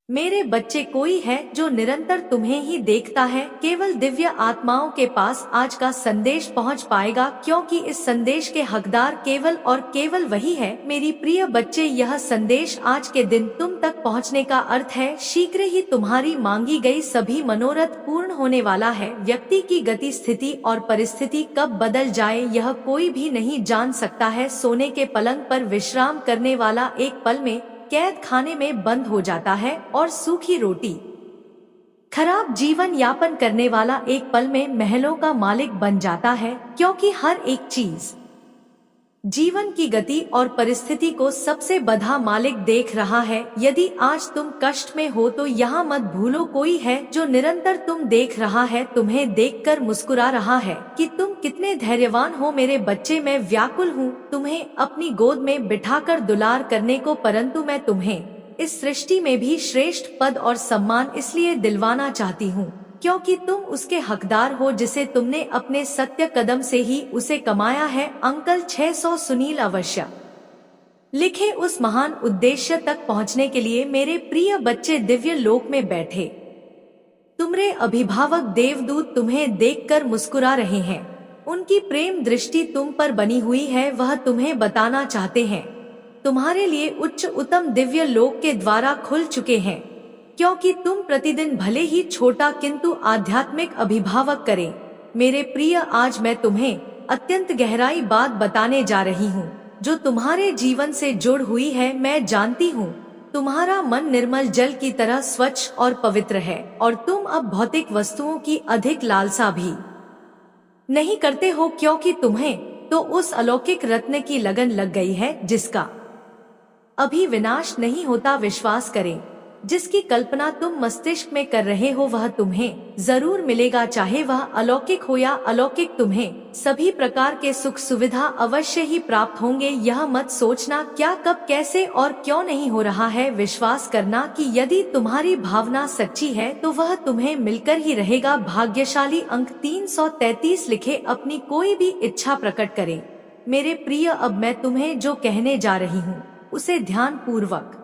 मेरे बच्चे, कोई है जो निरंतर तुम्हें ही देखता है। केवल दिव्य आत्माओं के पास आज का संदेश पहुंच पाएगा, क्योंकि इस संदेश के हकदार केवल और केवल वही है। मेरी प्रिय बच्चे, यह संदेश आज के दिन तुम तक पहुंचने का अर्थ है शीघ्र ही तुम्हारी मांगी गई सभी मनोरथ पूर्ण होने वाला है। व्यक्ति की गति, स्थिति और परिस्थिति कब बदल जाए यह कोई भी नहीं जान सकता है। सोने के पलंग पर विश्राम करने वाला एक पल में कैद खाने में बंद हो जाता है और सूखी रोटी खराब जीवन यापन करने वाला एक पल में महलों का मालिक बन जाता है, क्योंकि हर एक चीज जीवन की गति और परिस्थिति को सबसे बड़ा मालिक देख रहा है। यदि आज तुम कष्ट में हो तो यहाँ मत भूलो, कोई है जो निरंतर तुम देख रहा है, तुम्हें देखकर मुस्कुरा रहा है कि तुम कितने धैर्यवान हो। मेरे बच्चे, मैं व्याकुल हूँ तुम्हें अपनी गोद में बिठाकर दुलार करने को, परंतु मैं तुम्हें इस सृष्टि में भी श्रेष्ठ पद और सम्मान इसलिए दिलवाना चाहती हूँ क्योंकि तुम उसके हकदार हो जिसे तुमने अपने सत्य कदम से ही उसे कमाया है। अंकल 600 सुनील अवश्य लिखे उस महान उद्देश्य तक पहुंचने के लिए मेरे प्रिय बच्चे दिव्य लोक में बैठे तुम्हारे अभिभावक देवदूत तुम्हें देखकर मुस्कुरा रहे हैं। उनकी प्रेम दृष्टि तुम पर बनी हुई है। वह तुम्हें बताना चाहते हैं तुम्हारे लिए उच्च उत्तम दिव्य लोक के द्वारा खुल चुके हैं, क्योंकि तुम प्रतिदिन भले ही छोटा किंतु आध्यात्मिक अभिभावक करें। मेरे प्रिय, आज मैं तुम्हें अत्यंत गहराई बात बताने जा रही हूँ जो तुम्हारे जीवन से जुड़ हुई है। मैं जानती हूँ तुम्हारा मन निर्मल जल की तरह स्वच्छ और पवित्र है और तुम अब भौतिक वस्तुओं की अधिक लालसा भी नहीं करते हो, क्योंकि तुम्हें तो उस अलौकिक रत्न की लगन लग गई है जिसका अभी विनाश नहीं होता। विश्वास करें, जिसकी कल्पना तुम मस्तिष्क में कर रहे हो वह तुम्हें जरूर मिलेगा, चाहे वह अलौकिक हो या अलौकिक। तुम्हें सभी प्रकार के सुख सुविधा अवश्य ही प्राप्त होंगे। यह मत सोचना क्या, कब, कैसे और क्यों नहीं हो रहा है। विश्वास करना कि यदि तुम्हारी भावना सच्ची है तो वह तुम्हें मिलकर ही रहेगा। भाग्यशाली अंक 333 लिखे अपनी कोई भी इच्छा प्रकट करें। मेरे प्रिय, अब मैं तुम्हें जो कहने जा रही हूँ उसे ध्यान पूर्वक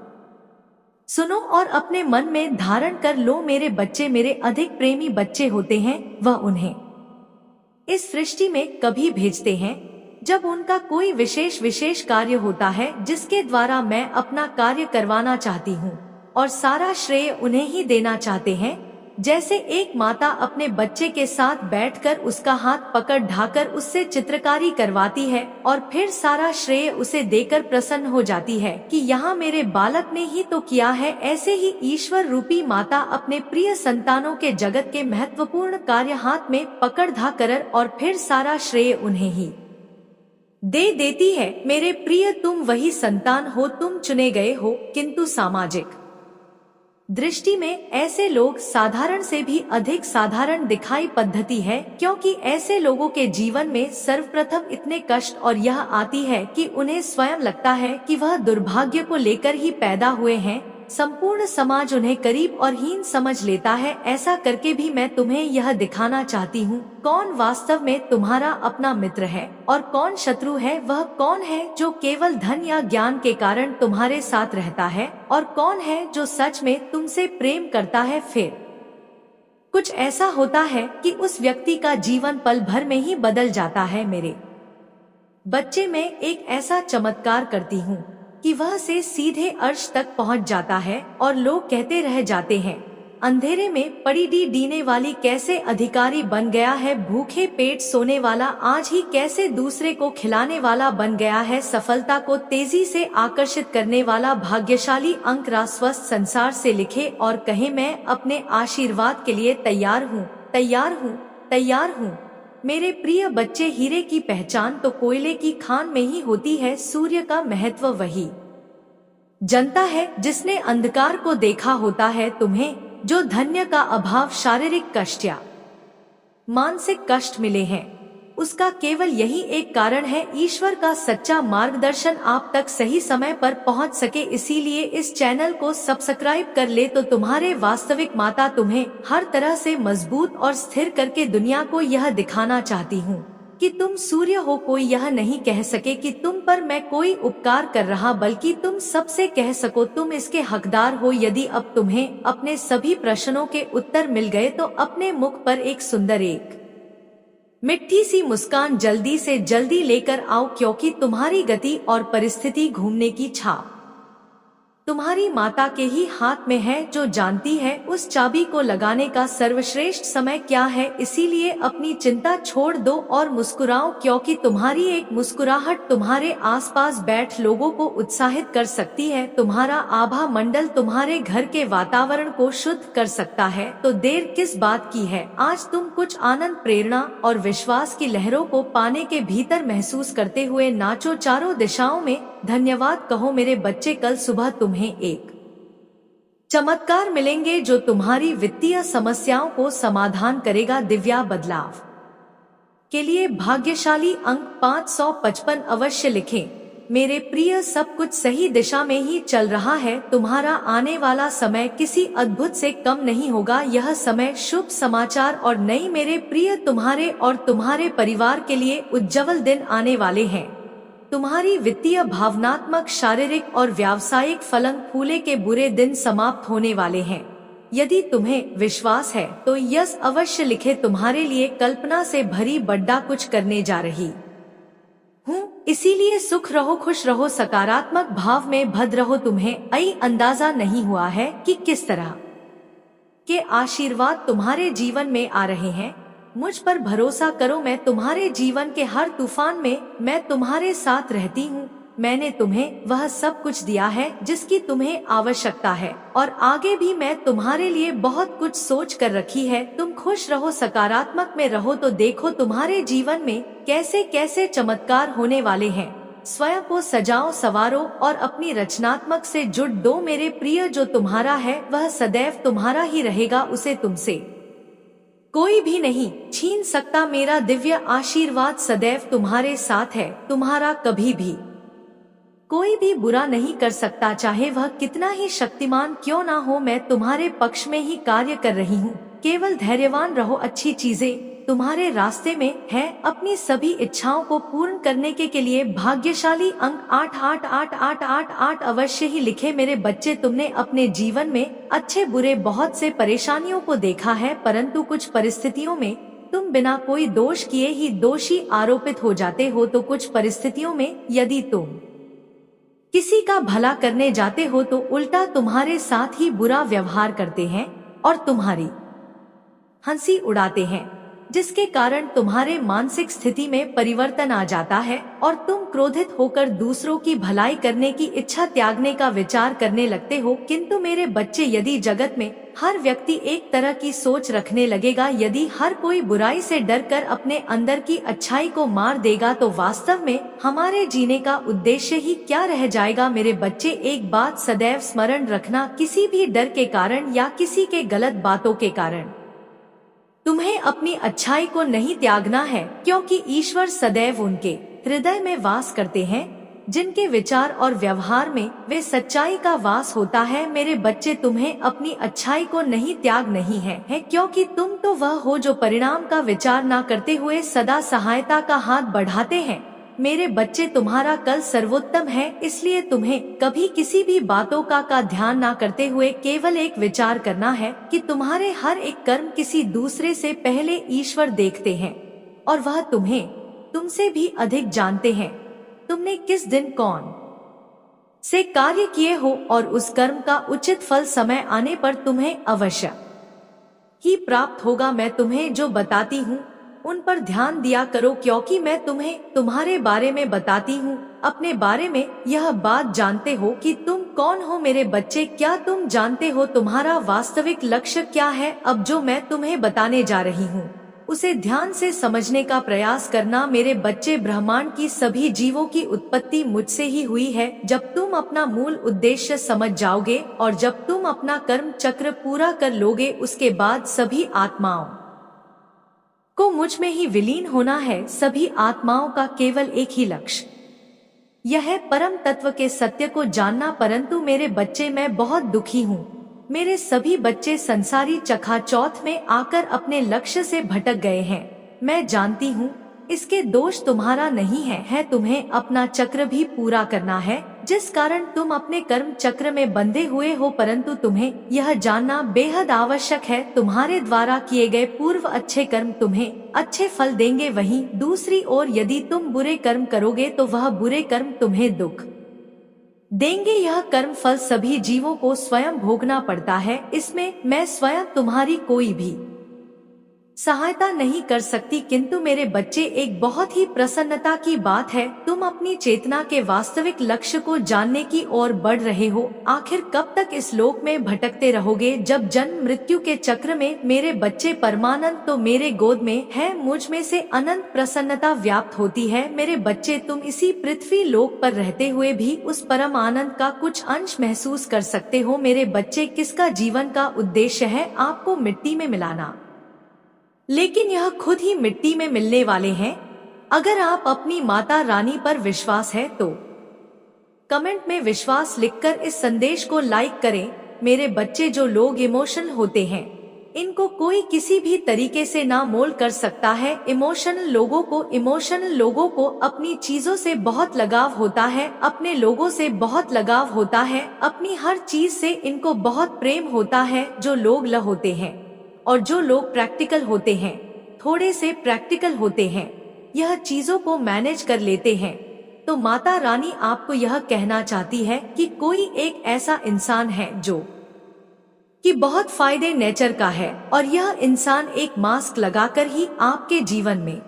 सुनो और अपने मन में धारण कर लो। मेरे बच्चे, मेरे अधिक प्रेमी बच्चे होते हैं वह उन्हें इस सृष्टि में कभी भेजते हैं जब उनका कोई विशेष कार्य होता है जिसके द्वारा मैं अपना कार्य करवाना चाहती हूँ, और सारा श्रेय उन्हें ही देना चाहते हैं। जैसे एक माता अपने बच्चे के साथ बैठकर उसका हाथ पकड़ ढाकर उससे चित्रकारी करवाती है और फिर सारा श्रेय उसे देकर प्रसन्न हो जाती है कि यहाँ मेरे बालक ने ही तो किया है। ऐसे ही ईश्वर रूपी माता अपने प्रिय संतानों के जगत के महत्वपूर्ण कार्य हाथ में पकड़ ढाकर और फिर सारा श्रेय उन्हें ही दे देती है। मेरे प्रिय, तुम वही संतान हो, तुम चुने गए हो, किंतु सामाजिक दृष्टि में ऐसे लोग साधारण से भी अधिक साधारण दिखाई पद्धति है, क्योंकि ऐसे लोगों के जीवन में सर्वप्रथम इतने कष्ट और यह आती है कि उन्हें स्वयं लगता है कि वह दुर्भाग्य को लेकर ही पैदा हुए हैं। संपूर्ण समाज उन्हें करीब और हीन समझ लेता है। ऐसा करके भी मैं तुम्हें यह दिखाना चाहती हूँ कौन वास्तव में तुम्हारा अपना मित्र है और कौन शत्रु है। वह कौन है जो केवल धन या ज्ञान के कारण तुम्हारे साथ रहता है और कौन है जो सच में तुमसे प्रेम करता है। फिर कुछ ऐसा होता है कि उस व्यक्ति का जीवन पल भर में ही बदल जाता है। मेरे बच्चे, मैं एक ऐसा चमत्कार करती हूँ कि वह से सीधे अर्श तक पहुंच जाता है और लोग कहते रह जाते हैं अंधेरे में पड़ी डीने वाली कैसे अधिकारी बन गया है, भूखे पेट सोने वाला आज ही कैसे दूसरे को खिलाने वाला बन गया है, सफलता को तेजी से आकर्षित करने वाला भाग्यशाली अंक स्वस्थ संसार से लिखे और कहे मैं अपने आशीर्वाद के लिए तैयार हूँ, तैयार हूँ, तैयार हूँ। मेरे प्रिय बच्चे, हीरे की पहचान तो कोयले की खान में ही होती है। सूर्य का महत्व वही जनता है जिसने अंधकार को देखा होता है। तुम्हें जो धन्य का अभाव, शारीरिक कष्ट या मानसिक कष्ट मिले हैं, उसका केवल यही एक कारण है, ईश्वर का सच्चा मार्गदर्शन आप तक सही समय पर पहुंच सके। इसीलिए इस चैनल को सब्सक्राइब कर ले तो तुम्हारे वास्तविक माता तुम्हें हर तरह से मजबूत और स्थिर करके दुनिया को यह दिखाना चाहती हूँ कि तुम सूर्य हो, कोई यह नहीं कह सके कि तुम पर मैं कोई उपकार कर रहा, बल्कि तुम सबसे कह सको तुम इसके हकदार हो। यदि अब तुम्हें अपने सभी प्रश्नों के उत्तर मिल गए तो अपने मुख पर एक सुंदर, एक मिठी सी मुस्कान जल्दी से जल्दी लेकर आओ, क्योंकि तुम्हारी गति और परिस्थिति घूमने की छाप तुम्हारी माता के ही हाथ में है, जो जानती है उस चाबी को लगाने का सर्वश्रेष्ठ समय क्या है। इसीलिए अपनी चिंता छोड़ दो और मुस्कुराओ, क्योंकि तुम्हारी एक मुस्कुराहट तुम्हारे आसपास बैठ लोगों को उत्साहित कर सकती है। तुम्हारा आभा मंडल तुम्हारे घर के वातावरण को शुद्ध कर सकता है। तो देर किस बात की है, आज तुम कुछ आनंद, प्रेरणा और विश्वास की लहरों को पाने के भीतर महसूस करते हुए नाचो चारों दिशाओं में। धन्यवाद कहो मेरे बच्चे, कल सुबह तुम्हें एक चमत्कार मिलेंगे जो तुम्हारी वित्तीय समस्याओं को समाधान करेगा। दिव्या बदलाव के लिए भाग्यशाली अंक 555 अवश्य लिखें। मेरे प्रिय, सब कुछ सही दिशा में ही चल रहा है। तुम्हारा आने वाला समय किसी अद्भुत से कम नहीं होगा। यह समय शुभ समाचार और नई, मेरे प्रिय, तुम्हारे और तुम्हारे परिवार के लिए उज्जवल दिन आने वाले हैं। तुम्हारी वित्तीय, भावनात्मक, शारीरिक और व्यावसायिक फलन फूले के बुरे दिन समाप्त होने वाले हैं। यदि तुम्हें विश्वास है तो यस अवश्य लिखे। तुम्हारे लिए कल्पना से भरी बड्डा कुछ करने जा रही हूँ, इसीलिए सुख रहो, खुश रहो, सकारात्मक भाव में भद्र रहो। तुम्हें अंदाजा नहीं हुआ है कि किस तरह के आशीर्वाद तुम्हारे जीवन में आ रहे हैं। मुझ पर भरोसा करो, मैं तुम्हारे जीवन के हर तूफान में मैं तुम्हारे साथ रहती हूँ। मैंने तुम्हें वह सब कुछ दिया है जिसकी तुम्हें आवश्यकता है, और आगे भी मैं तुम्हारे लिए बहुत कुछ सोच कर रखी है। तुम खुश रहो, सकारात्मक में रहो, तो देखो तुम्हारे जीवन में कैसे कैसे चमत्कार होने वाले हैं। स्वयं को सजाओ, संवारो और अपनी रचनात्मक से जुड़ दो मेरे प्रिय। जो तुम्हारा है वह सदैव तुम्हारा ही रहेगा, उसे तुमसे कोई भी नहीं छीन सकता। मेरा दिव्य आशीर्वाद सदैव तुम्हारे साथ है। तुम्हारा कभी भी कोई भी बुरा नहीं कर सकता, चाहे वह कितना ही शक्तिमान क्यों ना हो। मैं तुम्हारे पक्ष में ही कार्य कर रही हूँ। केवल धैर्यवान रहो, अच्छी चीजें तुम्हारे रास्ते में है। अपनी सभी इच्छाओं को पूर्ण करने के लिए भाग्यशाली अंक 888888 अवश्य ही लिखे। मेरे बच्चे, तुमने अपने जीवन में अच्छे बुरे बहुत से परेशानियों को देखा है, परंतु कुछ परिस्थितियों में तुम बिना कोई दोष किए ही दोषी आरोपित हो जाते हो। तो कुछ परिस्थितियों में यदि तुम किसी का भला करने जाते हो तो उल्टा तुम्हारे साथ ही बुरा व्यवहार करते हैं और तुम्हारी हंसी उड़ाते हैं, जिसके कारण तुम्हारे मानसिक स्थिति में परिवर्तन आ जाता है और तुम क्रोधित होकर दूसरों की भलाई करने की इच्छा त्यागने का विचार करने लगते हो। किंतु मेरे बच्चे, यदि जगत में हर व्यक्ति एक तरह की सोच रखने लगेगा, यदि हर कोई बुराई से डरकर अपने अंदर की अच्छाई को मार देगा, तो वास्तव में हमारे जीने का उद्देश्य ही क्या रह जाएगा। मेरे बच्चे, एक बात सदैव स्मरण रखना, किसी भी डर के कारण या किसी के गलत बातों के कारण तुम्हें अपनी अच्छाई को नहीं त्यागना है, क्योंकि ईश्वर सदैव उनके हृदय में वास करते हैं जिनके विचार और व्यवहार में वे सच्चाई का वास होता है। मेरे बच्चे, तुम्हें अपनी अच्छाई को नहीं त्याग नहीं है, क्योंकि तुम तो वह हो जो परिणाम का विचार न करते हुए सदा सहायता का हाथ बढ़ाते हैं। मेरे बच्चे, तुम्हारा कल सर्वोत्तम है, इसलिए तुम्हें कभी किसी भी बातों का ध्यान ना करते हुए केवल एक विचार करना है कि तुम्हारे हर एक कर्म किसी दूसरे से पहले ईश्वर देखते हैं और वह तुम्हें तुमसे भी अधिक जानते हैं। तुमने किस दिन कौन से कार्य किए हो और उस कर्म का उचित फल समय आने पर तुम्हें अवश्य ही प्राप्त होगा। मैं तुम्हें जो बताती हूँ उन पर ध्यान दिया करो, क्योंकि मैं तुम्हें तुम्हारे बारे में बताती हूँ, अपने बारे में यह बात जानते हो कि तुम कौन हो। मेरे बच्चे, क्या तुम जानते हो तुम्हारा वास्तविक लक्ष्य क्या है? अब जो मैं तुम्हें बताने जा रही हूँ उसे ध्यान से समझने का प्रयास करना। मेरे बच्चे, ब्रह्मांड की सभी जीवों की उत्पत्ति मुझसे ही हुई है। जब तुम अपना मूल उद्देश्य समझ जाओगे और जब तुम अपना कर्म चक्र पूरा कर लोगे, उसके बाद सभी आत्माओं को मुझ में ही विलीन होना है। सभी आत्माओं का केवल एक ही लक्ष्य यह है परम तत्व के सत्य को जानना। परंतु मेरे बच्चे, मैं बहुत दुखी हूँ। मेरे सभी बच्चे संसारी चकाचौंध में आकर अपने लक्ष्य से भटक गए हैं। मैं जानती हूँ इसके दोष तुम्हारा नहीं है तुम्हें अपना चक्र भी पूरा करना है, जिस कारण तुम अपने कर्म चक्र में बंधे हुए हो। परंतु तुम्हें यह जानना बेहद आवश्यक है, तुम्हारे द्वारा किए गए पूर्व अच्छे कर्म तुम्हें अच्छे फल देंगे। वहीं दूसरी ओर यदि तुम बुरे कर्म करोगे तो वह बुरे कर्म तुम्हें दुख देंगे। यह कर्म फल सभी जीवों को स्वयं भोगना पड़ता है, इसमें मैं स्वयं तुम्हारी कोई भी सहायता नहीं कर सकती। किंतु मेरे बच्चे, एक बहुत ही प्रसन्नता की बात है, तुम अपनी चेतना के वास्तविक लक्ष्य को जानने की ओर बढ़ रहे हो। आखिर कब तक इस लोक में भटकते रहोगे? जब जन्म मृत्यु के चक्र में मेरे बच्चे परमानंद तो मेरे गोद में है, मुझ में से अनंत प्रसन्नता व्याप्त होती है। मेरे बच्चे, तुम इसी पृथ्वी लोक पर रहते हुए भी उस परम आनंद का कुछ अंश महसूस कर सकते हो। मेरे बच्चे, किसका जीवन का उद्देश्य है आपको मिट्टी में मिलाना, लेकिन यह खुद ही मिट्टी में मिलने वाले हैं। अगर आप अपनी माता रानी पर विश्वास है तो कमेंट में विश्वास लिखकर इस संदेश को लाइक करें। मेरे बच्चे, जो लोग इमोशनल होते हैं इनको कोई किसी भी तरीके से ना मोल कर सकता है। इमोशनल लोगों को अपनी चीजों से बहुत लगाव होता है, अपने लोगों से बहुत लगाव होता है, अपनी हर चीज से इनको बहुत प्रेम होता है। जो लोग ल होते हैं और जो लोग प्रैक्टिकल होते हैं, थोड़े से प्रैक्टिकल होते हैं, यह चीजों को मैनेज कर लेते हैं। तो माता रानी आपको यह कहना चाहती है कि कोई एक ऐसा इंसान है जो कि बहुत फायदे नेचर का है, और यह इंसान एक मास्क लगाकर ही आपके जीवन में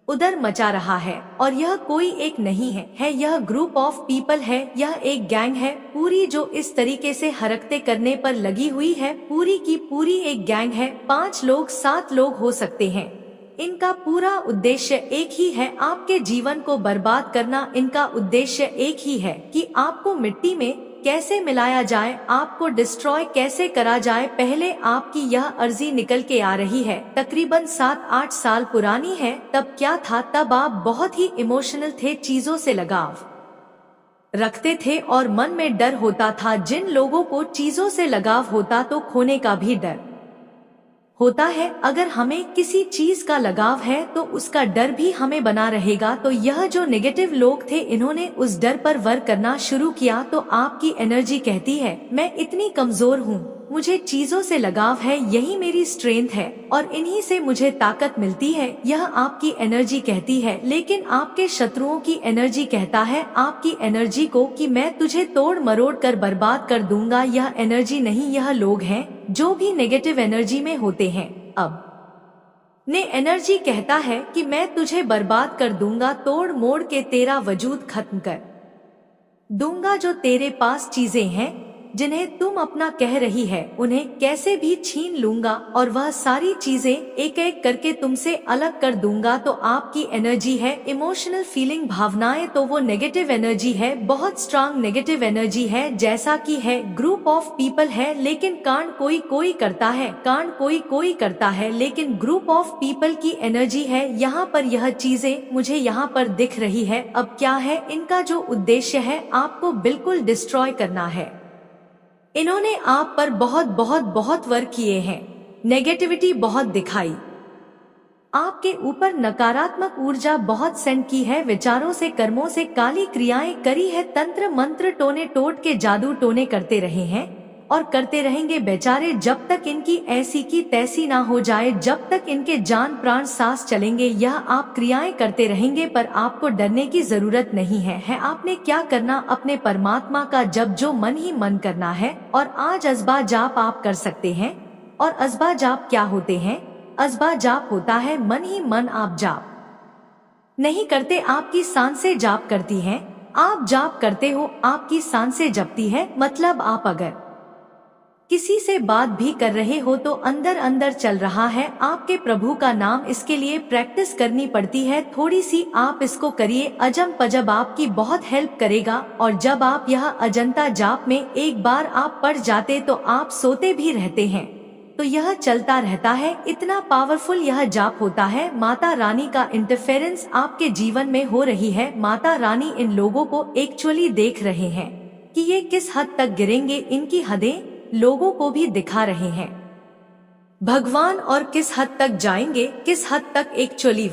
उधर मचा रहा है। और यह कोई एक नहीं है, यह ग्रुप ऑफ पीपल है, यह एक गैंग है पूरी, जो इस तरीके से हरकतें करने पर लगी हुई है। पूरी की पूरी एक गैंग है, 5 लोग 7 लोग हो सकते हैं। इनका पूरा उद्देश्य एक ही है, आपके जीवन को बर्बाद करना। इनका उद्देश्य एक ही है कि आपको मिट्टी में कैसे मिलाया जाए, आपको डिस्ट्रॉय कैसे करा जाए। पहले आपकी यह अर्जी निकल के आ रही है, तकरीबन 7-8 साल पुरानी है। तब क्या था? तब आप बहुत ही इमोशनल थे, चीजों से लगाव रखते थे और मन में डर होता था। जिन लोगों को चीजों से लगाव होता तो खोने का भी डर होता है। अगर हमें किसी चीज का लगाव है तो उसका डर भी हमें बना रहेगा। तो यह जो नेगेटिव लोग थे, इन्होंने उस डर पर वर्क करना शुरू किया। तो आपकी एनर्जी कहती है, मैं इतनी कमजोर हूँ, मुझे चीजों से लगाव है, यही मेरी स्ट्रेंथ है और इन्हीं से मुझे ताकत मिलती है। यह आपकी एनर्जी कहती है। लेकिन आपके शत्रुओं की एनर्जी कहता है आपकी एनर्जी को कि मैं तुझे तोड़ मरोड़ कर बर्बाद कर दूंगा। यह एनर्जी नहीं, यह लोग हैं जो भी नेगेटिव एनर्जी में होते हैं। अब ने एनर्जी कहता है कि मैं तुझे बर्बाद कर दूंगा, तोड़ मोड़ के तेरा वजूद खत्म कर दूंगा। जो तेरे पास चीजें हैं जिन्हें तुम अपना कह रही है, उन्हें कैसे भी छीन लूंगा और वह सारी चीजें एक एक करके तुमसे अलग कर दूंगा। तो आपकी एनर्जी है इमोशनल फीलिंग, भावनाएं, तो वो नेगेटिव एनर्जी है, बहुत स्ट्रांग नेगेटिव एनर्जी है। जैसा कि है ग्रुप ऑफ पीपल है, लेकिन कांड कोई कोई करता है, कांड कोई कोई करता है, लेकिन ग्रुप ऑफ पीपल की एनर्जी है। यहाँ पर यह चीजें मुझे यहाँ पर दिख रही है। अब क्या है इनका जो उद्देश्य है, आपको बिल्कुल डिस्ट्रॉय करना है। इन्होंने आप पर बहुत बहुत बहुत वर्क किए हैं, नेगेटिविटी बहुत दिखाई, आपके ऊपर नकारात्मक ऊर्जा बहुत सेंड की है, विचारों से कर्मों से काली क्रियाएं करी है, तंत्र मंत्र टोने टोट के जादू टोने करते रहे हैं और करते रहेंगे बेचारे, जब तक इनकी ऐसी की तैसी ना हो जाए, जब तक इनके जान प्राण सांस चलेंगे। यह आप क्रियाएं करते रहेंगे, पर आपको डरने की जरूरत नहीं है। आपने क्या करना, अपने परमात्मा का जब जो मन ही मन करना है। और आज अज़बा जाप आप कर सकते हैं। और अज़बा जाप क्या होते हैं? अज़बा जाप होता है मन ही मन आप जाप नहीं करते, आपकी सांसें जाप करती हैं। आप जाप करते हो, आपकी सांसें जपती है। मतलब आप अगर किसी से बात भी कर रहे हो तो अंदर अंदर चल रहा है आपके प्रभु का नाम। इसके लिए प्रैक्टिस करनी पड़ती है थोड़ी सी, आप इसको करिए, अजम पजब आपकी बहुत हेल्प करेगा। और जब आप यह अजंता जाप में एक बार आप पढ़ जाते तो आप सोते भी रहते हैं, तो यह चलता रहता है। इतना पावरफुल यह जाप होता है। माता रानी का इंटरफेरेंस आपके जीवन में हो रही है। माता रानी इन लोगों को एक्चुअली देख रहे हैं कि ये किस हद तक गिरेंगे, इनकी हदें लोगों को भी दिखा रहे हैं भगवान, और किस हद तक जाएंगे, किस हद तक एक्चुअली